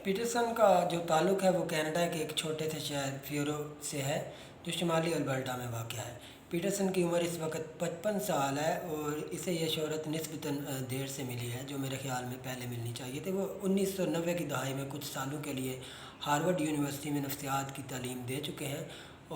Peterson का जो ताल्लुक़ है वो कनाडा के एक छोटे से शहर फ्यूरो से है जो शुमाली अल्बर्टा में वाक़ है। पीटरसन की उम्र इस वक्त 55 साल है और इसे यह शोहरत निस्बतन देर से मिली है जो मेरे ख़्याल में पहले मिलनी चाहिए थी। वो 1990 की दहाई में कुछ सालों के लिए हार्वर्ड यूनिवर्सिटी में नफ्सियात की तालीम दे चुके हैं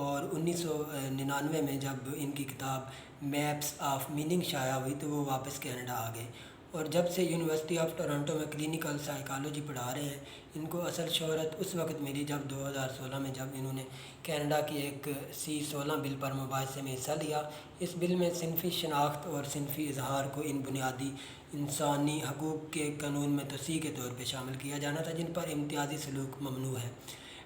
और 1999 में जब इनकी किताब मैप्स ऑफ मीनिंग शाया हुई तो वो वापस कनाडा आ गए और जब से यूनिवर्सिटी ऑफ टोरंटो में क्लिनिकल साइकोलॉजी पढ़ा रहे हैं। इनको असल शोहरत उस वक्त मिली जब 2016 में जब इन्होंने कनाडा की एक C-16 बिल पर मुबाहिसे में हिस्सा लिया। इस बिल में सिनफ़ी शनाख्त और सिनफ़ी इजहार को इन बुनियादी इंसानी हकूक़ के कानून में तोसीक़ के तौर पर शामिल किया जाना था जिन पर इम्तियाज़ी सलूक ममनू है।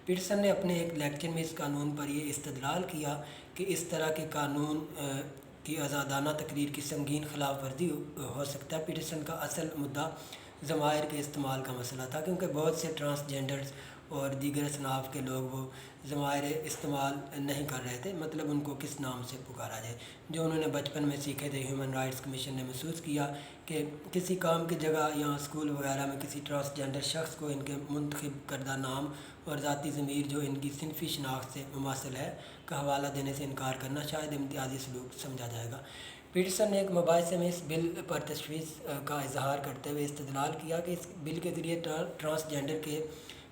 पीटरसन ने अपने एक लेक्चर में इस कानून पर यह इस्तदलाल किया कि इस तरह के कानून की आज़ादाना तकरीर की संगीन खिलाफ वर्जी हो सकता है। पीटरसन का असल मुद्दा ज़मायर के इस्तेमाल का मसला था क्योंकि बहुत से ट्रांसजेंडर्स और दीगर असनाफ के लोग वो ज़मायर इस्तेमाल नहीं कर रहे थे, मतलब उनको किस नाम से पुकारा जाए, जो उन्होंने बचपन में सीखे थे। ह्यूमन राइट्स कमीशन ने महसूस किया कि किसी काम की जगह या स्कूल वगैरह में किसी ट्रांसजेंडर शख्स को इनके मुंतखब करदा नाम और ज़ाती ज़मीर जो इनकी सिनफ़ी शनाख्त से मुमासिल है का हवाला देने से इनकार करना शायद इम्तियाज़ी सलूक समझा जाएगा। पीटरसन ने एक मुबाहिसे में इस बिल पर तशवीश का इजहार करते हुए इस्तदलाल किया कि इस बिल के ज़रिए ट्रांसजेंडर के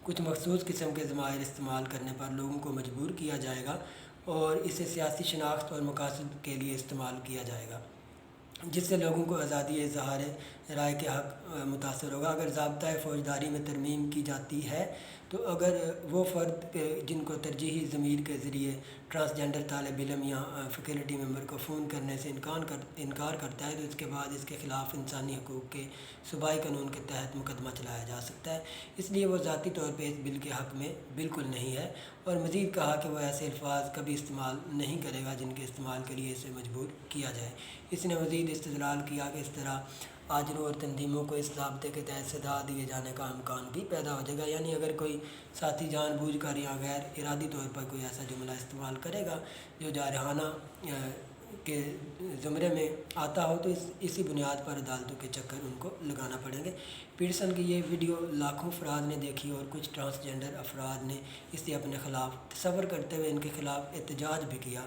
कुछ मखसूस किस्म के ज़मायर इस्तेमाल करने पर लोगों को मजबूर किया जाएगा और इसे सियासी शनाख्त और मकासद के लिए इस्तेमाल किया जाएगा जिससे लोगों को आज़ादी इज़हार राय के हक़ मुतासर होगा। अगर ज़ाब्ता फ़ौजदारी में तरमीम की जाती है तो अगर वो फ़र्द जिनको तरजीही ज़मीर के ज़रिए ट्रांसजेंडर तालिब इल्म या फैकल्टी मेंबर को फ़ोन करने से इनकार करता है तो इसके बाद इसके ख़िलाफ़ इंसानी हकूक़ के सूबाई कानून के तहत मुकदमा चलाया जा सकता है। इसलिए वो ज़ाती तौर पर इस बिल के हक़ में बिल्कुल नहीं है और मज़ीद कहा कि वह ऐसे अल्फाज कभी इस्तेमाल नहीं करेगा जिनके इस्तेमाल के लिए इसे मजबूर किया जाए। इसने मज़ीद इस्तदलाल किया कि इस तरह आजरों और तंजीमों को इस ज़ाब्ते के तहत सजा दिए जाने का इम्कान भी पैदा हो जाएगा, यानी अगर कोई साथी जानबूझकर या गैर इरादी तौर पर कोई ऐसा जुमला इस्तेमाल करेगा जो जारहाना के ज़ुमरे में आता हो तो इसी बुनियाद पर अदालतों के चक्कर उनको लगाना पड़ेंगे। पीटरसन की ये वीडियो लाखों अफराद ने देखी और कुछ ट्रांसजेंडर अफराद ने इसे अपने ख़िलाफ़ तसव्वुर करते हुए इनके ख़िलाफ़ एहतजाज भी किया।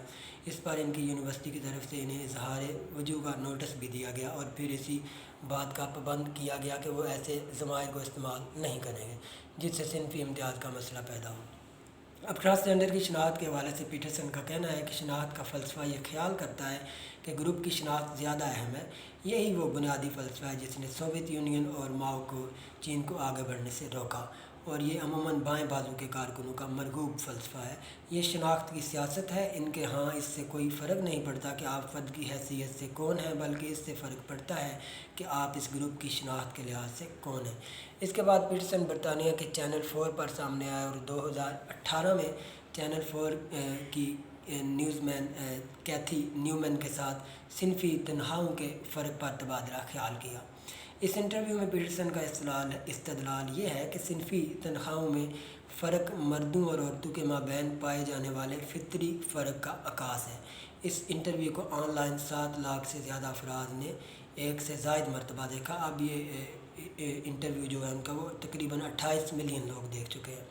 इस पर इनकी यूनिवर्सिटी की तरफ से इन्हें इजहार वजू का नोटिस भी दिया गया और फिर इसी बात का पाबंद किया गया कि वो ऐसे ज़मायर को इस्तेमाल नहीं करेंगे जिससे सिनफ़ी इम्तियाज़ का मसला पैदा हो। अब ट्रांसजेंडर की शनाख्त के हवाले से पीटरसन का कहना है कि शनाख्त का फ़लसफ़ा ये ख्याल करता है कि ग्रुप की शनाख्त ज़्यादा अहम है। यही वो बुनियादी फ़लसफ़ा है जिसने सोवियत यूनियन और माओ को चीन को आगे बढ़ने से रोका और ये अमूमन बाएं बाजू के कारकुनों का मरगूब फ़लसफ़ा है। ये शनाख्त की सियासत है। इनके यहाँ इससे कोई फ़र्क नहीं पड़ता कि आप फ़र्द की हैसियत से कौन है, बल्कि इससे फ़र्क पड़ता है कि आप इस ग्रुप की शनाख्त के लिहाज से कौन है। इसके बाद पीटरसन बरतानिया के चैनल 4 पर सामने आया और 2018 में चैनल 4 की न्यूज़मैन कैथी न्यूमैन के साथ सिनफ़ी तनख़ाहों के फ़र्क पर तबादला ख्याल किया। इस इंटरव्यू में पीटरसन का इस्तदलाल ये है कि सिनफ़ी तनख़ाहों में फ़र्क मर्दों और औरतों के माबैन पाए जाने वाले फितरी फ़र्क का अकास है। इस इंटरव्यू को ऑनलाइन 7 लाख से ज़्यादा अफराद ने एक से ज़ायद मरतबा देखा। अब ये इंटरव्यू जो है उनका वो तकरीबन 28 मिलियन लोग देख चुके हैं।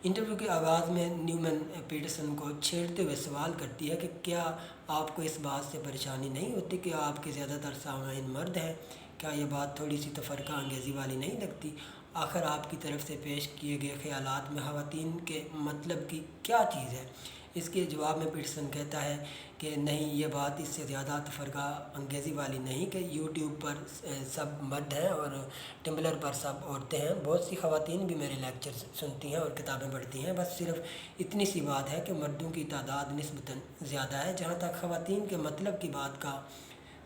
इंटरव्यू के आगाज़ में न्यूमैन पीटरसन को छेड़ते हुए सवाल करती है कि क्या आपको इस बात से परेशानी नहीं होती कि आपके ज़्यादातर सामाईन मर्द हैं? क्या ये बात थोड़ी सी तफ़रक़ा अंगेज़ी वाली नहीं लगती? आखिर आपकी तरफ से पेश किए गए ख़यालात में ख़वातीन के मतलब की क्या चीज़ है? इसके जवाब में पीटरसन कहता है कि नहीं, ये बात इससे ज़्यादा तफ़रक़ा अंगेज़ी वाली नहीं कि यूट्यूब पर सब मर्द हैं और टिम्बलर पर सब औरतें हैं। बहुत सी ख़वातीन भी मेरे लेक्चर सुनती हैं और किताबें पढ़ती हैं। बस सिर्फ़ इतनी सी बात है कि मर्दों की तादाद निस्बतन ज़्यादा है। जहाँ तक ख़वातीन के मतलब की बात का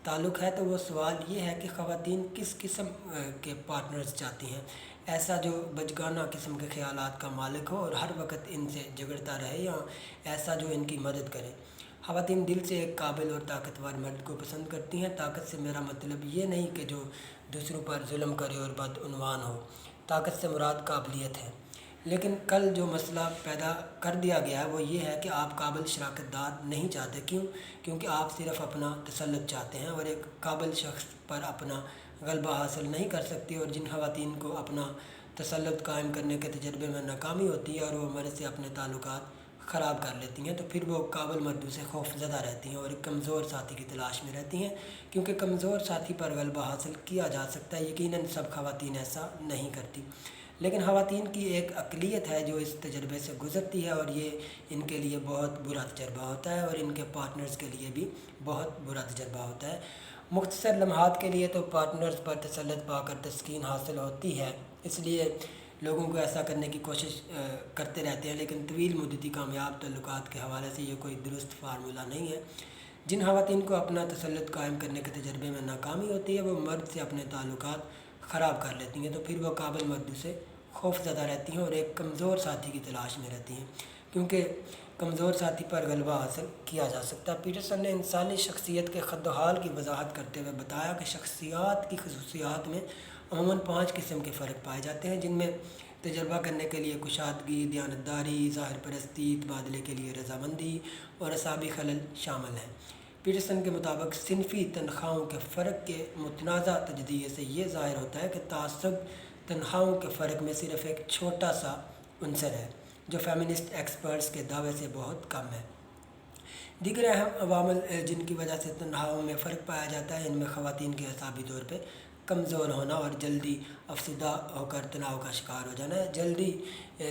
ताल्लुक़ है तो वो सवाल ये है कि ख़वातीन किस किस्म के पार्टनर्स चाहती हैं, ऐसा जो बचगाना किस्म के ख़यालात का मालिक हो और हर वक्त इनसे झगड़ता रहे, या ऐसा जो इनकी मदद करे। ख़वातीन दिल से एक काबिल और ताकतवर मर्द को पसंद करती हैं। ताकत से मेरा मतलब ये नहीं कि जो दूसरों पर जुल्म करे और बदउनवान हो। ताकत से मुराद काबिलियत है। लेकिन कल जो मसला पैदा कर दिया गया है वो ये है कि आप काबिल शराकतदार नहीं चाहते। क्यों? क्योंकि आप सिर्फ़ अपना तसल्लुत चाहते हैं और एक काबिल शख्स पर अपना गलबा हासिल नहीं कर सकते। और जिन ख़वातीन को अपना तसल्लुत कायम करने के तजर्बे में नाकामी होती है और वो मर्द से अपने ताल्लुकात ख़राब कर लेती हैं, तो फिर वो काबिल मर्दों से खौफज़दा रहती हैं और एक कमज़ोर साथी की तलाश में रहती हैं, क्योंकि कमज़ोर साथी पर गलबा हासिल किया जा सकता है। यकीनन सब ख़वातीन ऐसा नहीं करती, लेकिन ख़वातीन की एक अक़लियत है जो इस तजर्बे से गुज़रती है और ये इनके लिए बहुत बुरा तजर्बा होता है और इनके पार्टनर्स के लिए भी बहुत बुरा तजर्बा होता है। मुख्तसर लम्हात के लिए तो पार्टनर्स पर तसल्लुत पाकर तस्कीन हासिल होती है, इसलिए लोगों को ऐसा करने की कोशिश करते रहते हैं, लेकिन तवील मुद्दती कामयाब तल्लुकात के हवाले से ये कोई दुरुस्त फार्मूला नहीं है। जिन ख़वातीन को अपना तसल्लुत कायम करने के तजर्बे में नाकामी होती है वो मर्द से अपने ताल्लुकात ख़राब कर लेती हैं, तो फिर वो काबिल मर्दों से खौफज़दा रहती हैं और एक कमज़ोर साथी की तलाश में रहती हैं, क्योंकि कमज़ोर साथी पर गलबा हासिल किया जा सकता है। पीटरसन ने इंसानी शख्सियत के खद्दहाल की वजाहत करते हुए बताया कि शख्सियात की खसूसियात में अमूमन 5 किस्म के फ़र्क पाए जाते हैं, जिनमें तजर्बा करने के लिए कुशादगी, दयानतदारी, ज़ाहिर परस्ती, तबादले के लिए रजामंदी और असाबी खलल शामिल हैं। पीटरसन के मुताबिक सिनफ़ी तनख़्वाहों के फ़र्क के मुतनाज़ा तजज़िये से ये ज़ाहिर होता है कि तासुब तनख़्वाहों के फ़र्क में सिर्फ़ एक छोटा सा अंसर है जो फ़ेमिनिस्ट एक्सपर्ट्स के दावे से बहुत कम है। दीगर अहम अवामल जिनकी वजह से तनख़्वाहों में फ़र्क पाया जाता है, इनमें ख़वातीन के असाबी तौर पर कमज़ोर होना और जल्दी अफसरदा होकर तनाव का शिकार हो जाना है, जल्दी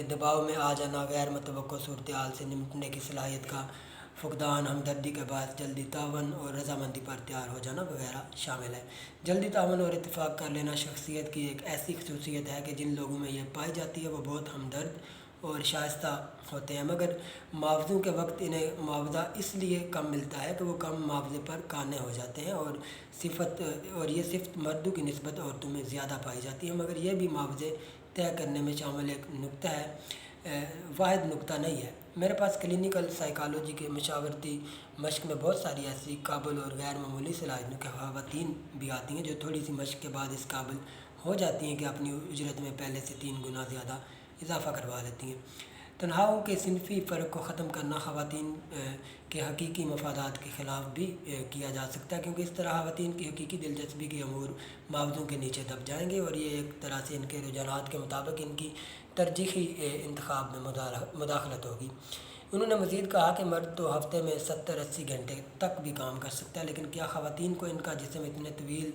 दबाव में आ जाना, गैर मुतवक्को सूरत-ए-हाल से निपटने की सलाहियत का फुकदान, हमदर्दी के बाद जल्दी तावन और रजामंदी पर तैयार हो जाना वगैरह शामिल है। जल्दी तावन और इत्तेफाक कर लेना शख्सियत की एक ऐसी खसूसियत है कि जिन लोगों में यह पाई जाती है वो बहुत हमदर्द और शाइस्ता होते हैं, मगर मुआवज़ों के वक्त इन्हें मुआवज़ा इसलिए कम मिलता है कि वो कम मुआवज़े पर काने हो जाते हैं और ये सिफ़त मर्दों की निस्बत औरतों में ज़्यादा पाई जाती है, मगर यह भी मुआवज़े तय करने में शामिल एक नुक्ता है, वाहिद नुक्ता नहीं है। मेरे पास क्लिनिकल साइकोलॉजी के मशावरती मश्क में बहुत सारी ऐसी काबिल और गैर मामूली सलाहियतों के ख़वातीन भी आती हैं जो थोड़ी सी मश्क के बाद इस काबिल हो जाती हैं कि अपनी उजरत में पहले से 3 गुना ज़्यादा इजाफ़ा करवा लेती हैं। तनख़्वाहों के सिनफ़ी फ़र्क को ख़त्म करना ख़वातीन के हकीकी मफादात के ख़िलाफ़ भी किया जा सकता है, क्योंकि इस तरह ख़वातीन की हकीकी दिलचस्पी के अमूर मुआवज़ों के नीचे दब जाएंगे और ये एक तरह से इनके रुझानात के मुताबिक इनकी तरजीही इंतखाब में मुदाखलत होगी। उन्होंने मज़ीद कहा कि मर्द तो हफ़्ते में 70-80 घंटे तक भी काम कर सकता है, लेकिन क्या ख़वातीन को इनका जिस्म इतने तवील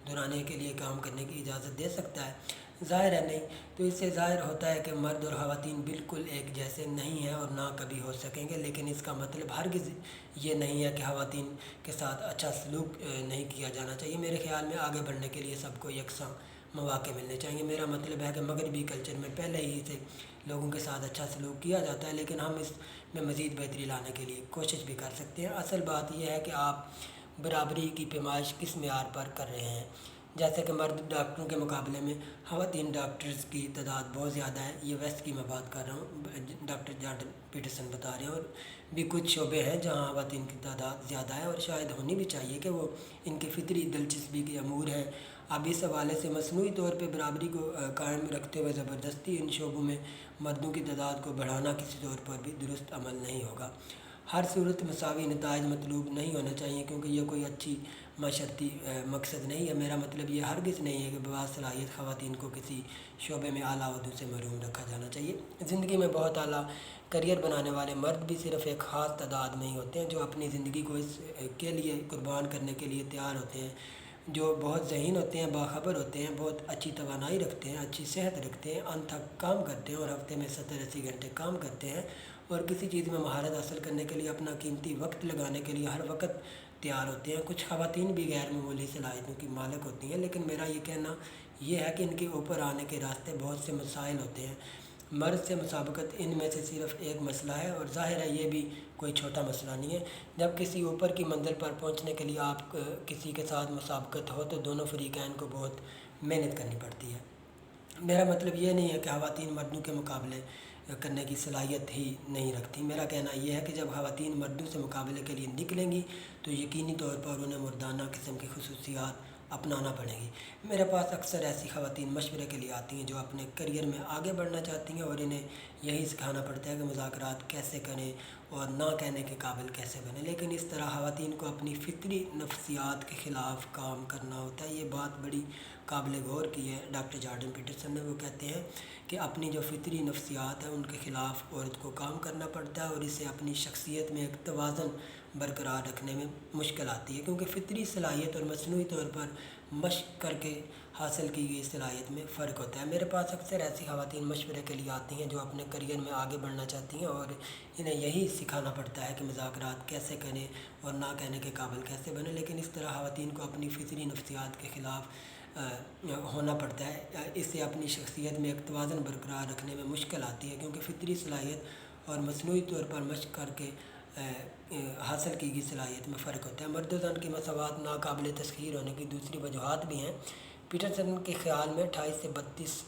दुराने के लिए काम करने की इजाज़त दे सकता है? ज़ाहिर है नहीं। तो इससे ज़ाहिर होता है कि मर्द और ख़वातीन बिल्कुल एक जैसे नहीं हैं और ना कभी हो सकेंगे, लेकिन इसका मतलब हरगिज़ ये नहीं है कि ख़वातीन के साथ अच्छा सलूक नहीं किया जाना चाहिए। मेरे ख़्याल में आगे बढ़ने के लिए सबको यकसां मौक़े मिलने चाहिए। मेरा मतलब है कि मगरबी कल्चर में पहले ही से लोगों के साथ अच्छा सलूक किया जाता है, लेकिन हम इसमें मज़ीद बेहतरी लाने के लिए कोशिश भी कर सकते हैं। असल बात यह है कि आप बराबरी की पैमाइश किस मेयार पर कर रहे हैं। जैसे कि मर्द डॉक्टरों के मुकाबले में ख़वातीन डॉक्टर्स की तादाद बहुत ज़्यादा है। ये वेस्ट की मैं बात कर रहा हूँ, डॉक्टर जॉर्डन पीटरसन बता रहे हैं, और भी कुछ शोबे हैं जहाँ ख़वातीन की तादाद ज़्यादा है और शायद होनी भी चाहिए कि वो इनकी फ़ितरी दिलचस्पी के अमूर है। अब इस हवाले से मसनूई तौर पर बराबरी को कायम रखते हुए ज़बरदस्ती इन शोबों में मर्दों की तादाद को बढ़ाना किसी तौर पर भी दुरुस्त अमल नहीं होगा। हर सूरत मसावी नताइज मतलूब नहीं होना चाहिए, क्योंकि यह कोई अच्छी माशरती मकसद नहीं है। मेरा मतलब ये हरगिज़ नहीं है कि बासलाहियत ख़वातीन को किसी शोबे में आला ओहदों से महरूम रखा जाना चाहिए। ज़िंदगी में बहुत आला करियर बनाने वाले मर्द भी सिर्फ़ एक ख़ास तादाद में ही होते हैं जो अपनी ज़िंदगी को इस के लिए कुर्बान करने के लिए तैयार होते हैं, जो बहुत ज़हीन होते हैं, बाखबर होते हैं, बहुत अच्छी तवानाई रखते हैं, अच्छी सेहत रखते हैं, अनथक काम करते हैं और हफ़्ते में 70-80 घंटे काम करते हैं और किसी चीज़ में महारत हासिल करने के लिए अपना कीमती वक्त लगाने के लिए हर वक्त तैयार होते हैं। कुछ ख़वातीन भी गैर मामूली सलाहियतों की मालिक होती हैं, लेकिन मेरा ये कहना यह है कि इनके ऊपर आने के रास्ते बहुत से मसाइल होते हैं। मर्द से मुसाबकत इनमें से सिर्फ़ एक मसला है और ज़ाहिर है ये भी कोई छोटा मसला नहीं है। जब किसी ऊपर की मंजिल पर पहुंचने के लिए आप किसी के साथ मुसाबकत हो तो दोनों फ़रीक़ैन को बहुत मेहनत करनी पड़ती है। मेरा मतलब ये नहीं है कि ख़वातीन मर्दों के मुकाबले करने की सलाहियत ही नहीं रखती। मेरा कहना यह है कि जब ख़वातीन मर्दों से मुकाबले के लिए निकलेंगी तो यकीनी तौर पर उन्हें मर्दाना किस्म की खसूसियात اپنانا پڑے گی۔ میرے پاس اکثر ایسی خواتین مشورے کے لیے آتی ہیں جو اپنے کریئر میں آگے بڑھنا چاہتی ہیں اور انہیں یہی سکھانا پڑتا ہے کہ مذاکرات کیسے کریں اور نہ کہنے کے قابل کیسے بنیں، لیکن اس طرح خواتین کو اپنی فطری نفسیات کے خلاف کام کرنا ہوتا ہے۔ یہ بات بڑی قابل غور کی ہے ڈاکٹر جارڈن پیٹرسن نے۔ وہ کہتے ہیں کہ اپنی جو فطری نفسیات ہیں ان کے خلاف عورت کو کام کرنا پڑتا ہے اور اسے اپنی شخصیت میں ایک توازن برقرار رکھنے میں مشکل آتی ہے، کیونکہ فطری صلاحیت اور مصنوعی طور پر مشق کر کے حاصل کی گئی صلاحیت میں فرق ہوتا ہے۔ میرے پاس اکثر ایسی خواتین مشورے کے لیے آتی ہیں جو اپنے کریئر میں آگے بڑھنا چاہتی ہیں اور انہیں یہی سکھانا پڑتا ہے کہ مذاکرات کیسے کریں اور نہ کہنے کے قابل کیسے بنیں، لیکن اس طرح خواتین کو اپنی فطری نفسیات کے خلاف ہونا پڑتا ہے۔ اس سے اپنی شخصیت میں ایک توازن برقرار رکھنے میں مشکل آتی ہے، کیونکہ فطری صلاحیت اور مصنوعی طور پر مشق کر کے حاصل کی گئی صلاحیت میں فرق ہوتا ہے۔ مرد و زن کی مساوات ناقابل تسخیر ہونے کی دوسری وجوہات بھی ہیں۔ پیٹرسن کے خیال میں 28 سے 32